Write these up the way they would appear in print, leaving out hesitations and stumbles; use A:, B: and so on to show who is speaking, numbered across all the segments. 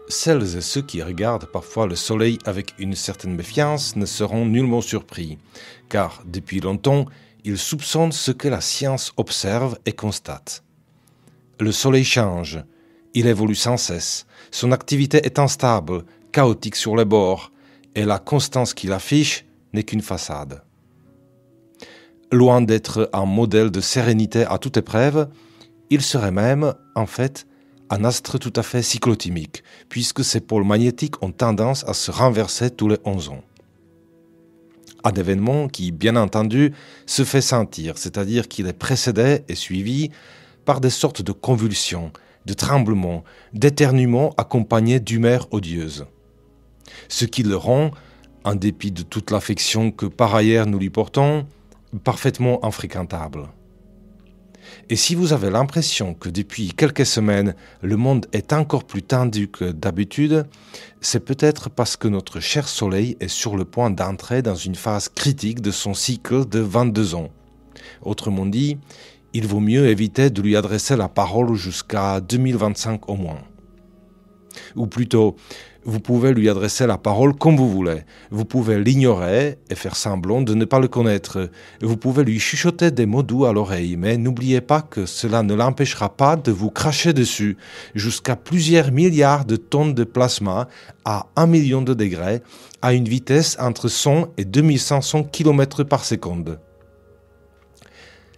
A: Celles et ceux qui regardent parfois le soleil avec une certaine méfiance ne seront nullement surpris, car depuis longtemps, ils soupçonnent ce que la science observe et constate. Le soleil change, il évolue sans cesse, son activité est instable, chaotique sur les bords, et la constance qu'il affiche n'est qu'une façade. Loin d'être un modèle de sérénité à toute épreuve, il serait même, en fait, un astre tout à fait cyclotimique, puisque ses pôles magnétiques ont tendance à se renverser tous les 11 ans. Un événement qui, bien entendu, se fait sentir, c'est-à-dire qu'il est précédé et suivi par des sortes de convulsions, de tremblements, d'éternuements accompagnés d'humeurs odieuses. Ce qui le rend, en dépit de toute l'affection que par ailleurs nous lui portons, parfaitement infréquentable. Et si vous avez l'impression que depuis quelques semaines, le monde est encore plus tendu que d'habitude, c'est peut-être parce que notre cher Soleil est sur le point d'entrer dans une phase critique de son cycle de 22 ans. Autrement dit, il vaut mieux éviter de lui adresser la parole jusqu'à 2025 au moins. Ou plutôt, vous pouvez lui adresser la parole comme vous voulez. Vous pouvez l'ignorer et faire semblant de ne pas le connaître. Vous pouvez lui chuchoter des mots doux à l'oreille, mais n'oubliez pas que cela ne l'empêchera pas de vous cracher dessus jusqu'à plusieurs milliards de tonnes de plasma à 1 million de degrés à une vitesse entre 100 et 2500 km par seconde.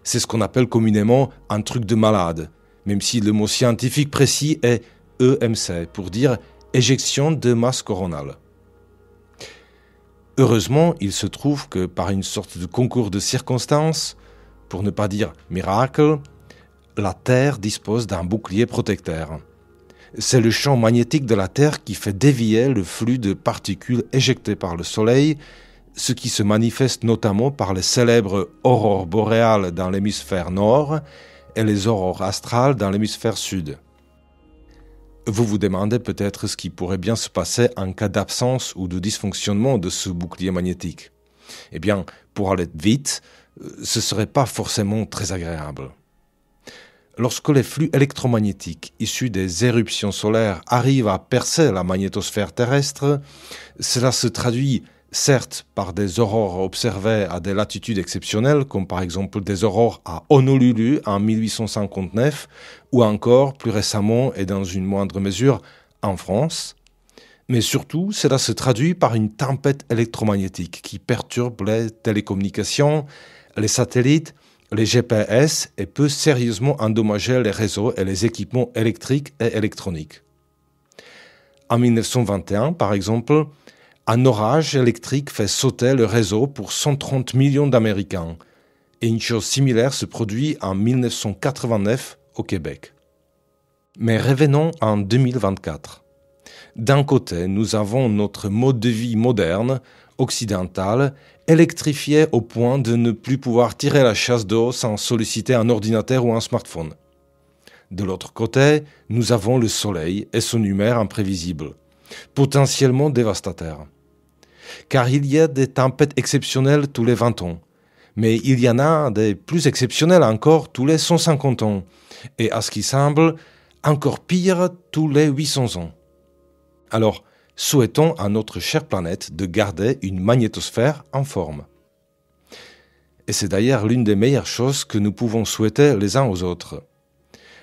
A: C'est ce qu'on appelle communément un truc de malade, même si le mot scientifique précis est EMC, pour dire éjection de masse coronale. Heureusement, il se trouve que par une sorte de concours de circonstances, pour ne pas dire miracle, la Terre dispose d'un bouclier protecteur. C'est le champ magnétique de la Terre qui fait dévier le flux de particules éjectées par le Soleil, ce qui se manifeste notamment par les célèbres aurores boréales dans l'hémisphère nord et les aurores astrales dans l'hémisphère sud. Vous vous demandez peut-être ce qui pourrait bien se passer en cas d'absence ou de dysfonctionnement de ce bouclier magnétique. Eh bien, pour aller vite, ce ne serait pas forcément très agréable. Lorsque les flux électromagnétiques issus des éruptions solaires arrivent à percer la magnétosphère terrestre, cela se traduit certes par des aurores observées à des latitudes exceptionnelles, comme par exemple des aurores à Honolulu en 1859, ou encore plus récemment et dans une moindre mesure en France. Mais surtout, cela se traduit par une tempête électromagnétique qui perturbe les télécommunications, les satellites, les GPS et peut sérieusement endommager les réseaux et les équipements électriques et électroniques. En 1921, par exemple, un orage électrique fait sauter le réseau pour 130 millions d'Américains. Et une chose similaire se produit en 1989 au Québec. Mais revenons en 2024. D'un côté, nous avons notre mode de vie moderne, occidental, électrifié au point de ne plus pouvoir tirer la chasse d'eau sans solliciter un ordinateur ou un smartphone. De l'autre côté, nous avons le soleil et son humeur imprévisible, potentiellement dévastateur. Car il y a des tempêtes exceptionnelles tous les 20 ans, mais il y en a des plus exceptionnelles encore tous les 150 ans, et à ce qui semble, encore pire tous les 800 ans. Alors, souhaitons à notre chère planète de garder une magnétosphère en forme. Et c'est d'ailleurs l'une des meilleures choses que nous pouvons souhaiter les uns aux autres.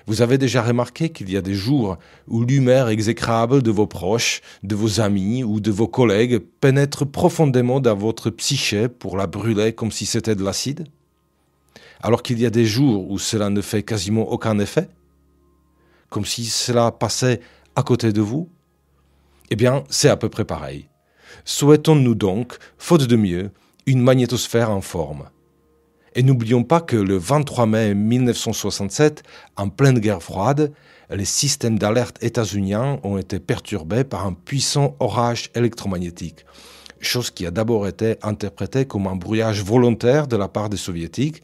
A: Vous avez déjà remarqué qu'il y a des jours où l'humeur exécrable de vos proches, de vos amis ou de vos collègues pénètre profondément dans votre psyché pour la brûler comme si c'était de l'acide? Alors qu'il y a des jours où cela ne fait quasiment aucun effet? Comme si cela passait à côté de vous? Eh bien, c'est à peu près pareil. Souhaitons-nous donc, faute de mieux, une magnétosphère en forme. Et n'oublions pas que le 23 mai 1967, en pleine guerre froide, les systèmes d'alerte états-uniens ont été perturbés par un puissant orage électromagnétique, chose qui a d'abord été interprétée comme un brouillage volontaire de la part des soviétiques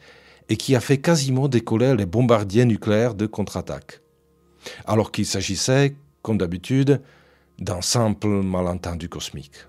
A: et qui a fait quasiment décoller les bombardiers nucléaires de contre-attaque. Alors qu'il s'agissait, comme d'habitude, d'un simple malentendu cosmique.